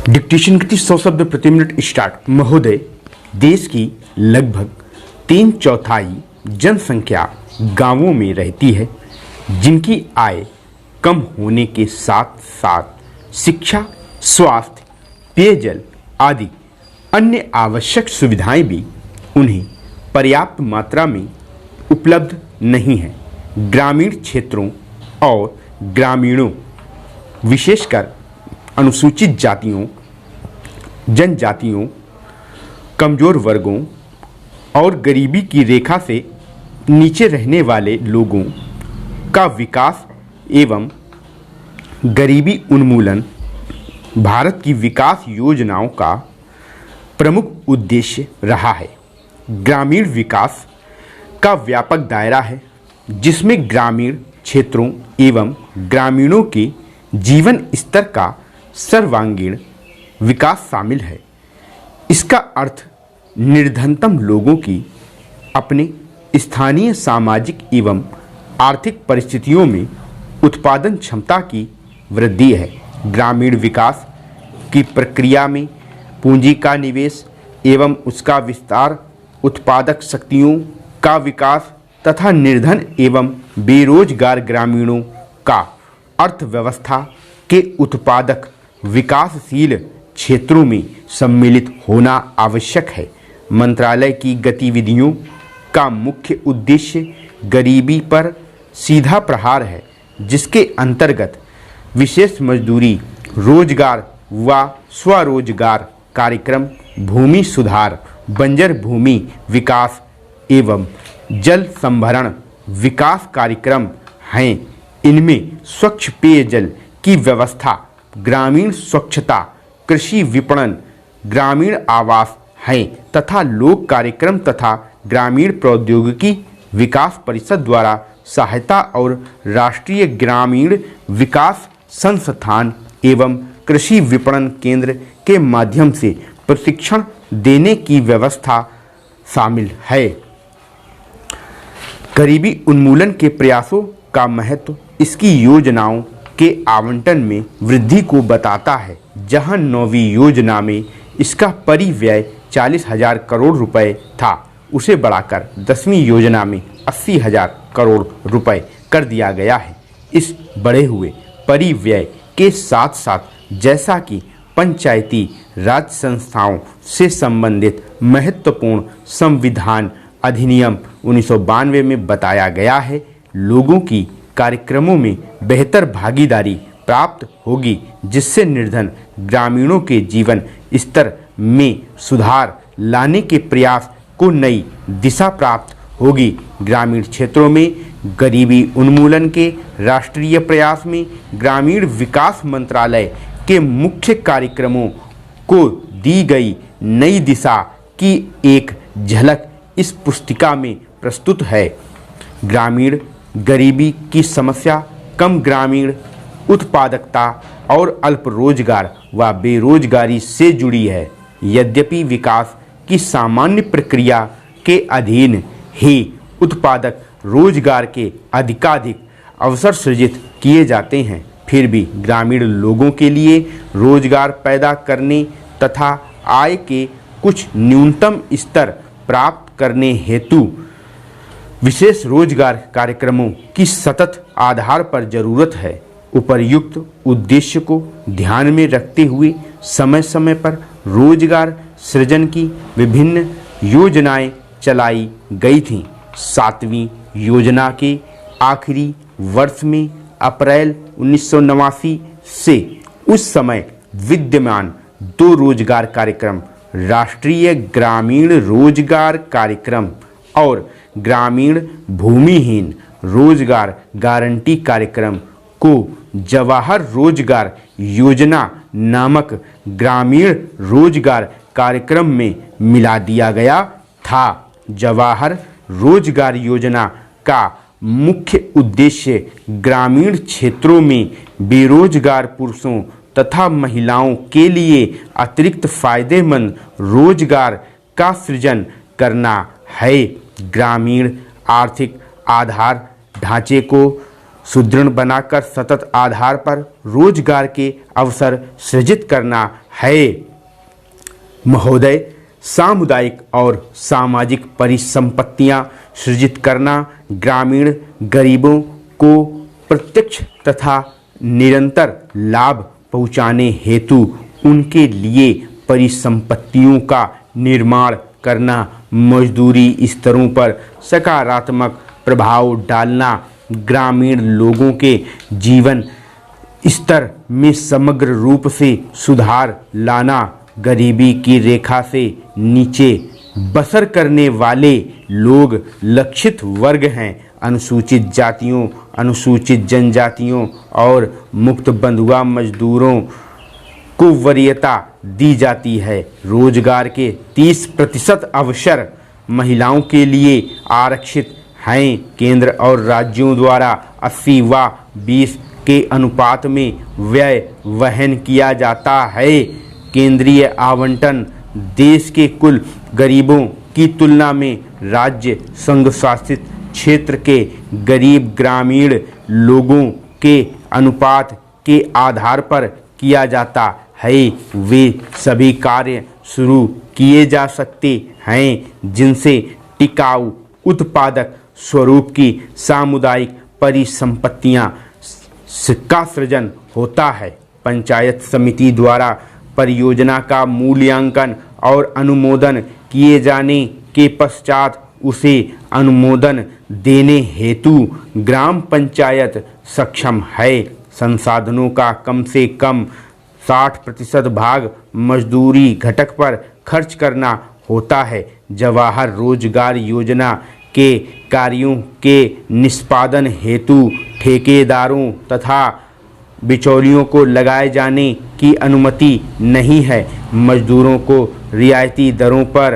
Dictation गति 100 शब्द प्रति मिनट स्टार्ट। महोदय, देश की लगभग 3/4 जनसंख्या गांवों में रहती है, जिनकी आय कम होने के साथ साथ शिक्षा, स्वास्थ्य, पेयजल आदि अन्य आवश्यक सुविधाएं भी उन्हें पर्याप्त मात्रा में उपलब्ध नहीं है। ग्रामीण क्षेत्रों और ग्रामीणों, विशेषकर अनुसूचित जातियों, जनजातियों, कमजोर वर्गों और गरीबी की रेखा से नीचे रहने वाले लोगों का विकास एवं गरीबी उन्मूलन भारत की विकास योजनाओं का प्रमुख उद्देश्य रहा है। ग्रामीण विकास का व्यापक दायरा है, जिसमें ग्रामीण क्षेत्रों एवं ग्रामीणों के जीवन स्तर का सर्वांगीण विकास शामिल है। इसका अर्थ निर्धनतम लोगों की अपने स्थानीय सामाजिक एवं आर्थिक परिस्थितियों में उत्पादन क्षमता की वृद्धि है। ग्रामीण विकास की प्रक्रिया में पूंजी का निवेश एवं उसका विस्तार, उत्पादक शक्तियों का विकास तथा निर्धन एवं बेरोजगार ग्रामीणों का अर्थव्यवस्था के उत्पादक विकासशील क्षेत्रों में सम्मिलित होना आवश्यक है। मंत्रालय की गतिविधियों का मुख्य उद्देश्य गरीबी पर सीधा प्रहार है, जिसके अंतर्गत विशेष मजदूरी, रोजगार व स्वरोजगार कार्यक्रम, भूमि सुधार, बंजर भूमि विकास एवं जल संभरण विकास कार्यक्रम हैं। इनमें स्वच्छ पेयजल की व्यवस्था, ग्रामीण स्वच्छता, कृषि विपणन, ग्रामीण आवास हैं तथा लोक कार्यक्रम तथा ग्रामीण प्रौद्योगिकी विकास परिषद द्वारा सहायता और राष्ट्रीय ग्रामीण विकास संस्थान एवं कृषि विपणन केंद्र के माध्यम से प्रशिक्षण देने की व्यवस्था शामिल है। गरीबी उन्मूलन के प्रयासों का महत्व इसकी योजनाओं के आवंटन में वृद्धि को बताता है। जहां 9वीं योजना में इसका परिव्यय 40,000 करोड़ रुपए था, उसे बढ़ाकर 10वीं योजना में 80,000 करोड़ रुपए कर दिया गया है। इस बढ़े हुए परिव्यय के साथ साथ जैसा कि पंचायती राज संस्थाओं से संबंधित महत्वपूर्ण संविधान अधिनियम 1992 में बताया गया है, लोगों की कार्यक्रमों में बेहतर भागीदारी प्राप्त होगी, जिससे निर्धन ग्रामीणों के जीवन स्तर में सुधार लाने के प्रयास को नई दिशा प्राप्त होगी। ग्रामीण क्षेत्रों में गरीबी उन्मूलन के राष्ट्रीय प्रयास में ग्रामीण विकास मंत्रालय के मुख्य कार्यक्रमों को दी गई नई दिशा की एक झलक इस पुस्तिका में प्रस्तुत है। ग्रामीण गरीबी की समस्या कम ग्रामीण उत्पादकता और अल्प रोजगार व बेरोजगारी से जुड़ी है। यद्यपि विकास की सामान्य प्रक्रिया के अधीन ही उत्पादक रोजगार के अधिकाधिक अवसर सृजित किए जाते हैं, फिर भी ग्रामीण लोगों के लिए रोजगार पैदा करने तथा आय के कुछ न्यूनतम स्तर प्राप्त करने हेतु विशेष रोजगार कार्यक्रमों की सतत आधार पर जरूरत है। उपर्युक्त उद्देश्य को ध्यान में रखते हुए समय समय पर रोजगार सृजन की विभिन्न योजनाएं चलाई गई थीं। 7वीं योजना के आखिरी वर्ष में अप्रैल 1989 से उस समय विद्यमान 2 रोजगार कार्यक्रम, राष्ट्रीय ग्रामीण रोजगार कार्यक्रम और ग्रामीण भूमिहीन रोजगार गारंटी कार्यक्रम को जवाहर रोजगार योजना नामक ग्रामीण रोजगार कार्यक्रम में मिला दिया गया था। जवाहर रोजगार योजना का मुख्य उद्देश्य ग्रामीण क्षेत्रों में बेरोजगार पुरुषों तथा महिलाओं के लिए अतिरिक्त फायदेमंद रोजगार का सृजन करना है। ग्रामीण आर्थिक आधार ढांचे को सुदृढ़ बनाकर सतत आधार पर रोजगार के अवसर सृजित करना है। महोदय, सामुदायिक और सामाजिक परिसंपत्तियां सृजित करना ग्रामीण गरीबों को प्रत्यक्ष तथा निरंतर लाभ पहुंचाने हेतु उनके लिए परिसंपत्तियों का निर्माण करना, मजदूरी स्तरों पर सकारात्मक प्रभाव डालना, ग्रामीण लोगों के जीवन स्तर में समग्र रूप से सुधार लाना, गरीबी की रेखा से नीचे बसर करने वाले लोग लक्षित वर्ग हैं। अनुसूचित जातियों, अनुसूचित जनजातियों और मुक्त बंधुआ मजदूरों को वरीयता दी जाती है। रोजगार के 30% अवसर महिलाओं के लिए आरक्षित हैं। केंद्र और राज्यों द्वारा 80 व 20 के अनुपात में व्यय वहन किया जाता है। केंद्रीय आवंटन देश के कुल गरीबों की तुलना में राज्य संघ शासित क्षेत्र के गरीब ग्रामीण लोगों के अनुपात के आधार पर किया जाता है। वे सभी कार्य शुरू किए जा सकते हैं जिनसे टिकाऊ उत्पादक स्वरूप की सामुदायिक परिसंपत्तियां का सृजन होता है। पंचायत समिति द्वारा परियोजना का मूल्यांकन और अनुमोदन किए जाने के पश्चात उसे अनुमोदन देने हेतु ग्राम पंचायत सक्षम है। संसाधनों का कम से कम 60% भाग मजदूरी घटक पर खर्च करना होता है। जवाहर रोजगार योजना के कार्यों के निष्पादन हेतु ठेकेदारों तथा बिचौलियों को लगाए जाने की अनुमति नहीं है। मजदूरों को रियायती दरों पर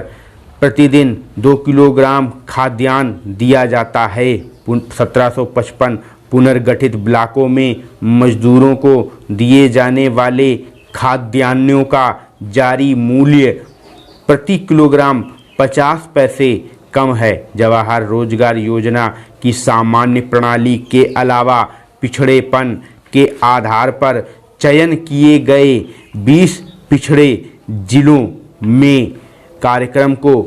प्रतिदिन 2 किलोग्राम खाद्यान्न दिया जाता है। 1755 पुनर्गठित ब्लॉकों में मजदूरों को दिए जाने वाले खाद्यान्नों का जारी मूल्य प्रति किलोग्राम 50 पैसे कम है। जवाहर रोजगार योजना की सामान्य प्रणाली के अलावा पिछड़ेपन के आधार पर चयन किए गए 20 पिछड़े जिलों में कार्यक्रम को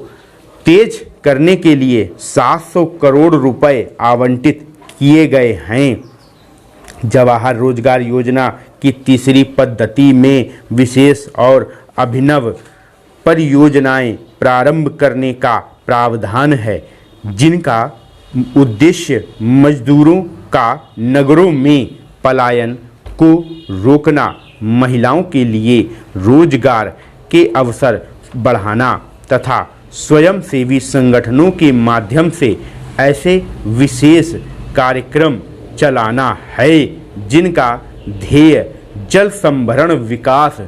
तेज करने के लिए 700 करोड़ रुपए आवंटित किए गए हैं। जवाहर रोजगार योजना की तीसरी पद्धति में विशेष और अभिनव परियोजनाएं प्रारंभ करने का प्रावधान है, जिनका उद्देश्य मजदूरों का नगरों में पलायन को रोकना, महिलाओं के लिए रोजगार के अवसर बढ़ाना तथा स्वयंसेवी संगठनों के माध्यम से ऐसे विशेष कार्यक्रम चलाना है जिनका ध्येय जल संभरण विकास,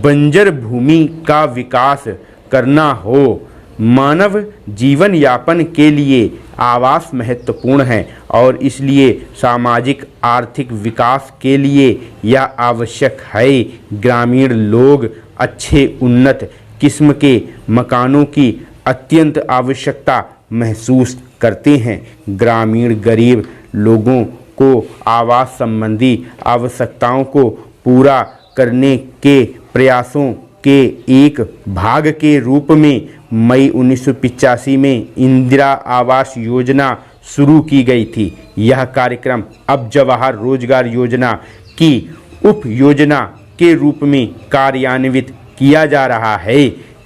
बंजर भूमि का विकास करना हो। मानव जीवन यापन के लिए आवास महत्वपूर्ण है और इसलिए सामाजिक आर्थिक विकास के लिए यह आवश्यक है। ग्रामीण लोग अच्छे उन्नत किस्म के मकानों की अत्यंत आवश्यकता महसूस करते हैं। ग्रामीण गरीब लोगों को आवास संबंधी आवश्यकताओं को पूरा करने के प्रयासों के एक भाग के रूप में मई 1985 में इंदिरा आवास योजना शुरू की गई थी। यह कार्यक्रम अब जवाहर रोजगार योजना की उप योजना के रूप में कार्यान्वित किया जा रहा है।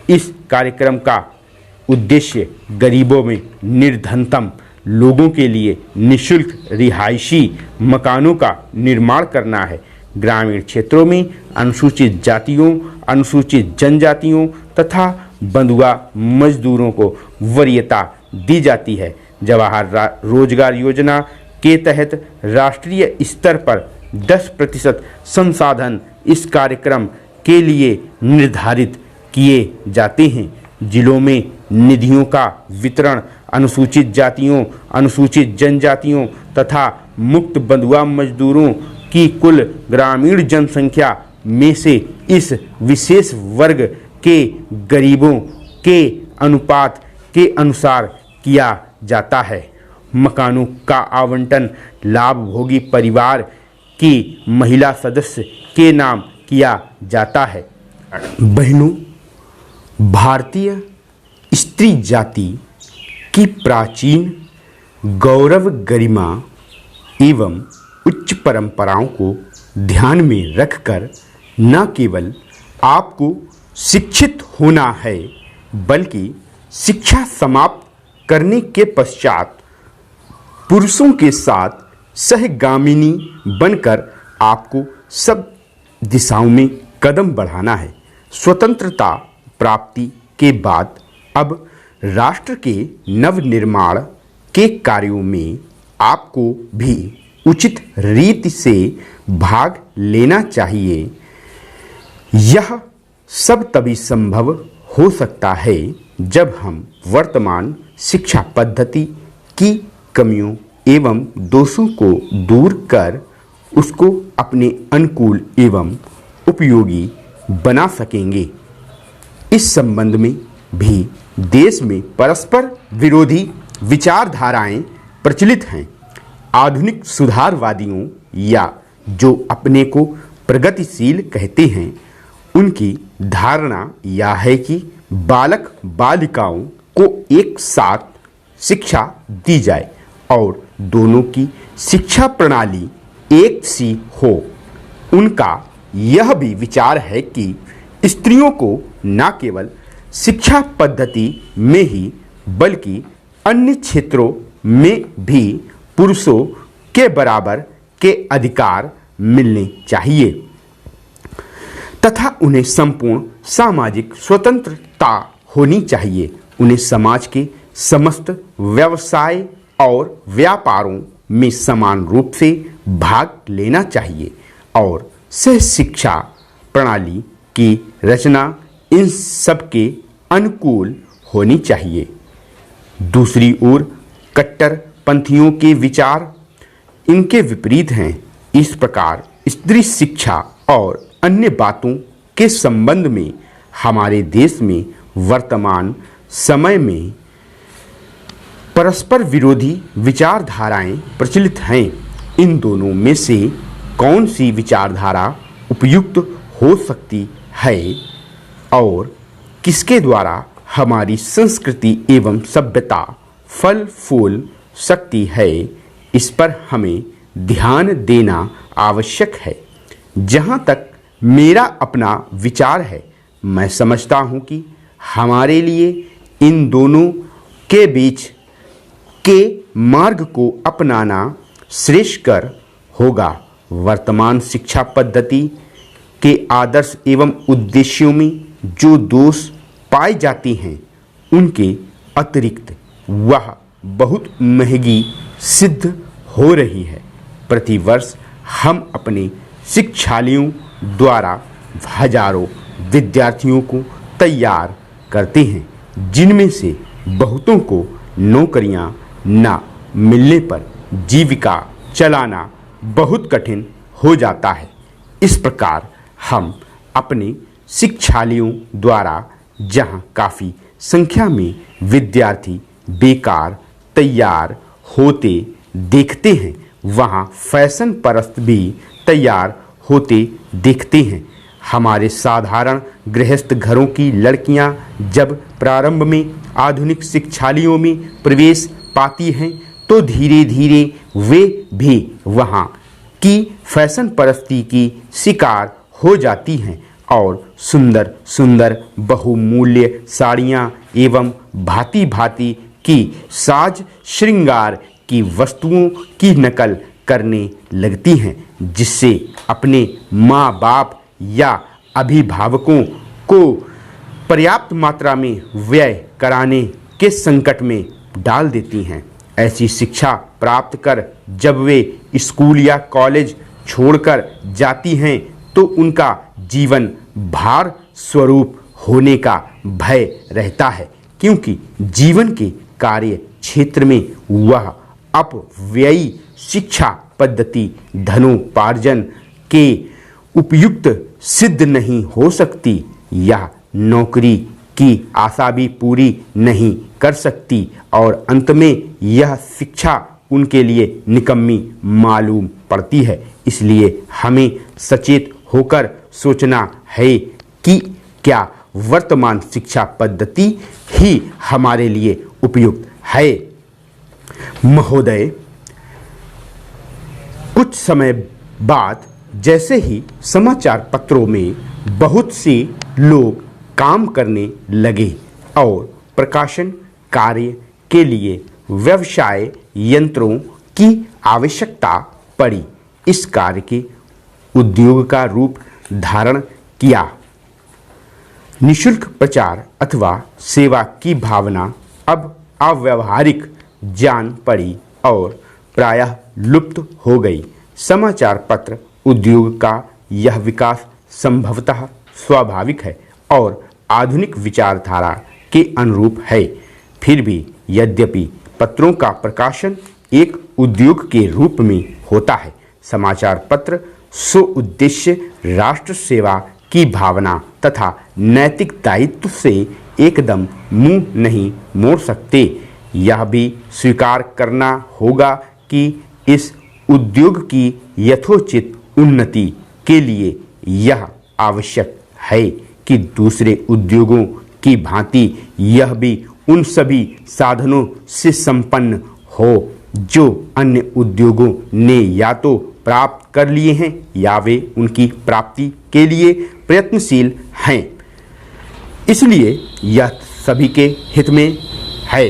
इस कार्यक्रम का उद्देश्य गरीबों में निर्धनतम लोगों के लिए निःशुल्क रिहायशी मकानों का निर्माण करना है। ग्रामीण क्षेत्रों में अनुसूचित जातियों, अनुसूचित जनजातियों तथा बंधुआ मजदूरों को वरीयता दी जाती है। जवाहर रोजगार योजना के तहत राष्ट्रीय स्तर पर 10% संसाधन इस कार्यक्रम के लिए निर्धारित किए जाते हैं। जिलों में निधियों का वितरण अनुसूचित जातियों, अनुसूचित जनजातियों तथा मुक्त बंधुआ मजदूरों की कुल ग्रामीण जनसंख्या में से इस विशेष वर्ग के गरीबों के अनुपात के अनुसार किया जाता है। मकानों का आवंटन लाभ भोगी परिवार की महिला सदस्य के नाम किया जाता है। बहनों, भारतीय स्त्री जाति की प्राचीन गौरव, गरिमा एवं उच्च परंपराओं को ध्यान में रखकर न केवल आपको शिक्षित होना है, बल्कि शिक्षा समाप्त करने के पश्चात पुरुषों के साथ सहगामिनी बनकर आपको सब दिशाओं में कदम बढ़ाना है। स्वतंत्रता प्राप्ति के बाद अब राष्ट्र के नवनिर्माण के कार्यों में आपको भी उचित रीति से भाग लेना चाहिए। यह सब तभी संभव हो सकता है जब हम वर्तमान शिक्षा पद्धति की कमियों एवं दोषों को दूर कर उसको अपने अनुकूल एवं उपयोगी बना सकेंगे। इस संबंध में भी देश में परस्पर विरोधी विचारधाराएं प्रचलित हैं। आधुनिक सुधारवादियों या जो अपने को प्रगतिशील कहते हैं, उनकी धारणा यह है कि बालक बालिकाओं को एक साथ शिक्षा दी जाए और दोनों की शिक्षा प्रणाली एक सी हो। उनका यह भी विचार है कि स्त्रियों को न केवल शिक्षा पद्धति में ही बल्कि अन्य क्षेत्रों में भी पुरुषों के बराबर के अधिकार मिलने चाहिए तथा उन्हें संपूर्ण सामाजिक स्वतंत्रता होनी चाहिए। उन्हें समाज के समस्त व्यवसाय और व्यापारों में समान रूप से भाग लेना चाहिए और सह शिक्षा प्रणाली की रचना इन सब के अनुकूल होनी चाहिए। दूसरी ओर कट्टरपंथियों के विचार इनके विपरीत हैं। इस प्रकार स्त्री शिक्षा और अन्य बातों के संबंध में हमारे देश में वर्तमान समय में परस्पर विरोधी विचारधाराएं प्रचलित हैं। इन दोनों में से कौन सी विचारधारा उपयुक्त हो सकती है और किसके द्वारा हमारी संस्कृति एवं सभ्यता फल फूल सकती है, इस पर हमें ध्यान देना आवश्यक है। जहाँ तक मेरा अपना विचार है, मैं समझता हूँ कि हमारे लिए इन दोनों के बीच के मार्ग को अपनाना श्रेयस्कर होगा। वर्तमान शिक्षा पद्धति के आदर्श एवं उद्देश्यों में जो दोष पाए जाते हैं, उनके अतिरिक्त वह बहुत महंगी सिद्ध हो रही है। प्रतिवर्ष हम अपने शिक्षालयों द्वारा हजारों विद्यार्थियों को तैयार करते हैं, जिनमें से बहुतों को नौकरियां न मिलने पर जीविका चलाना बहुत कठिन हो जाता है। इस प्रकार हम अपने शिक्षालयों द्वारा जहां काफ़ी संख्या में विद्यार्थी बेकार तैयार होते देखते हैं, वहां फैशन परस्त भी तैयार होते देखते हैं। हमारे साधारण गृहस्थ घरों की लड़कियां जब प्रारंभ में आधुनिक शिक्षालयों में प्रवेश पाती हैं, तो धीरे धीरे वे भी वहां की फैशन परस्ती की शिकार हो जाती हैं और सुंदर सुंदर बहुमूल्य साड़ियाँ एवं भांति भांति की साज श्रृंगार की वस्तुओं की नकल करने लगती हैं, जिससे अपने माँ बाप या अभिभावकों को पर्याप्त मात्रा में व्यय कराने के संकट में डाल देती हैं। ऐसी शिक्षा प्राप्त कर जब वे स्कूल या कॉलेज छोड़कर जाती हैं, तो उनका जीवन भार स्वरूप होने का भय रहता है, क्योंकि जीवन के कार्य क्षेत्र में वह अपव्ययी शिक्षा पद्धति धनोपार्जन के उपयुक्त सिद्ध नहीं हो सकती। यह नौकरी की आशा भी पूरी नहीं कर सकती और अंत में यह शिक्षा उनके लिए निकम्मी मालूम पड़ती है। इसलिए हमें सचेत होकर सोचना है कि क्या वर्तमान शिक्षा पद्धति ही हमारे लिए उपयुक्त है। महोदय, कुछ समय बाद जैसे ही समाचार पत्रों में बहुत से लोग काम करने लगे और प्रकाशन कार्य के लिए व्यवसाय यंत्रों की आवश्यकता पड़ी, इस कार्य के उद्योग का रूप धारण किया। निःशुल्क प्रचार अथवा सेवा की भावना अब अव्यावहारिक जान पड़ी और प्रायः लुप्त हो गई। समाचार पत्र उद्योग का यह विकास संभवतः स्वाभाविक है और आधुनिक विचारधारा के अनुरूप है। फिर भी यद्यपि पत्रों का प्रकाशन एक उद्योग के रूप में होता है, समाचार पत्र स्व उद्देश्य राष्ट्र सेवा की भावना तथा नैतिक दायित्व से एकदम मुंह नहीं मोड़ सकते। यह भी स्वीकार करना होगा कि इस उद्योग की यथोचित उन्नति के लिए यह आवश्यक है कि दूसरे उद्योगों की भांति यह भी उन सभी साधनों से संपन्न हो जो अन्य उद्योगों ने या तो प्राप्त कर लिए हैं या वे उनकी प्राप्ति के लिए प्रयत्नशील हैं। इसलिए यह सभी के हित में है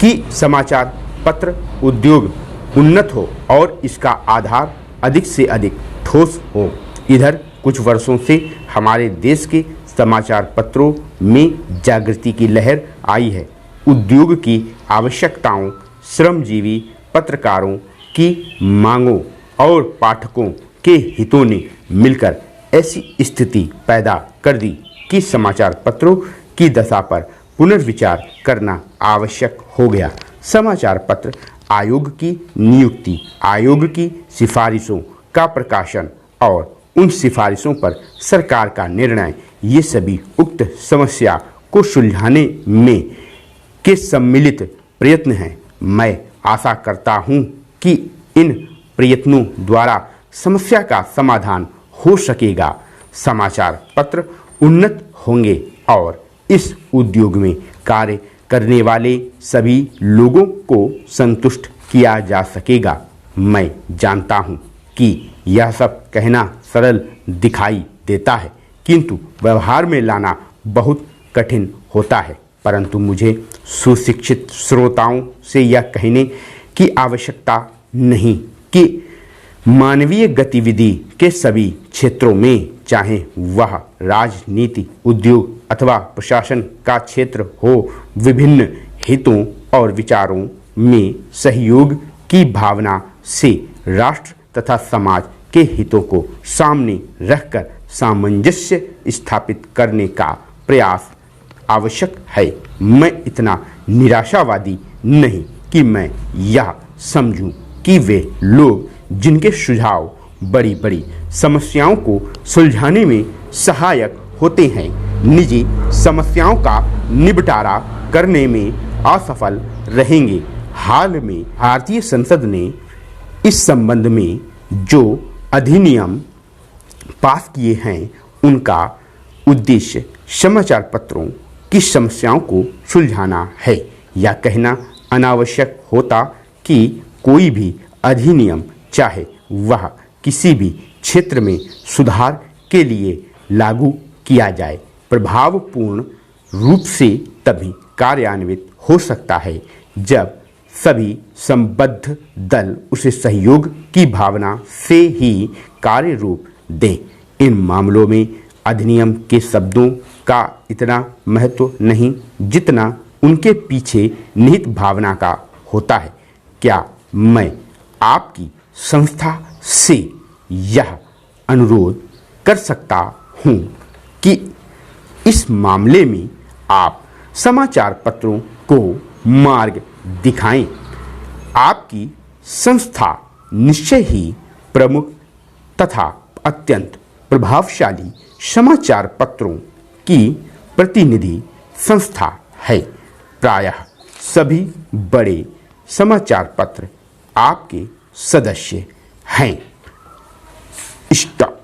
कि समाचार पत्र उद्योग उन्नत हो और इसका आधार अधिक से अधिक ठोस हो। इधर कुछ वर्षों से हमारे देश के समाचार पत्रों में जागृति की लहर आई है। उद्योग की आवश्यकताओं, श्रमजीवी पत्रकारों की मांगों और पाठकों के हितों ने मिलकर ऐसी स्थिति पैदा कर दी कि समाचार पत्रों की दशा पर पुनर्विचार करना आवश्यक हो गया। समाचार पत्र आयोग की नियुक्ति, आयोग की सिफारिशों का प्रकाशन और उन सिफारिशों पर सरकार का निर्णय, ये सभी उक्त समस्या को सुलझाने में के सम्मिलित प्रयत्न हैं। मैं आशा करता हूं कि इन प्रयत्नों द्वारा समस्या का समाधान हो सकेगा, समाचार पत्र उन्नत होंगे और इस उद्योग में कार्य करने वाले सभी लोगों को संतुष्ट किया जा सकेगा। मैं जानता हूं कि यह सब कहना सरल दिखाई देता है, किंतु व्यवहार में लाना बहुत कठिन होता है। परंतु मुझे सुशिक्षित श्रोताओं से यह कहने की आवश्यकता नहीं कि मानवीय गतिविधि के सभी क्षेत्रों में, चाहे वह राजनीति, उद्योग अथवा प्रशासन का क्षेत्र हो, विभिन्न हितों और विचारों में सहयोग की भावना से राष्ट्र तथा समाज के हितों को सामने रखकर सामंजस्य स्थापित करने का प्रयास आवश्यक है। मैं इतना निराशावादी नहीं कि मैं यह समझूं कि वे लोग जिनके सुझाव बड़ी बड़ी समस्याओं को सुलझाने में सहायक होते हैं, निजी समस्याओं का निपटारा करने में असफल रहेंगे। हाल में भारतीय संसद ने इस संबंध में जो अधिनियम पास किए हैं, उनका उद्देश्य समाचार पत्रों की समस्याओं को सुलझाना है। यह कहना अनावश्यक होता कि कोई भी अधिनियम, चाहे वह किसी भी क्षेत्र में सुधार के लिए लागू किया जाए, प्रभावपूर्ण रूप से तभी कार्यान्वित हो सकता है जब सभी संबद्ध दल उसे सहयोग की भावना से ही कार्य रूप दें। इन मामलों में अधिनियम के शब्दों का इतना महत्व नहीं जितना उनके पीछे निहित भावना का होता है। क्या मैं आपकी संस्था से यह अनुरोध कर सकता हूं कि इस मामले में आप समाचार पत्रों को मार्ग दिखाएं? आपकी संस्था निश्चय ही प्रमुख तथा अत्यंत प्रभावशाली समाचार पत्रों की प्रतिनिधि संस्था है। प्रायः सभी बड़े समाचार पत्र आपके सदस्य हैं। स्टॉप।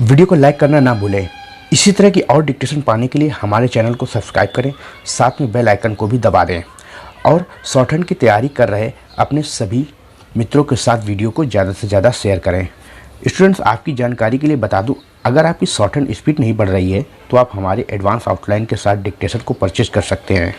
वीडियो को लाइक करना ना भूलें। इसी तरह की और डिक्टेशन पाने के लिए हमारे चैनल को सब्सक्राइब करें, साथ में बेल आइकन को भी दबा दें और शॉर्टहैंड की तैयारी कर रहे अपने सभी मित्रों के साथ वीडियो को ज़्यादा से ज़्यादा शेयर करें। स्टूडेंट्स, आपकी जानकारी के लिए बता दूं, अगर आपकी शॉर्टहैंड स्पीड नहीं बढ़ रही है तो आप हमारे एडवांस आउटलाइन के साथ डिक्टेशन को परचेज कर सकते हैं।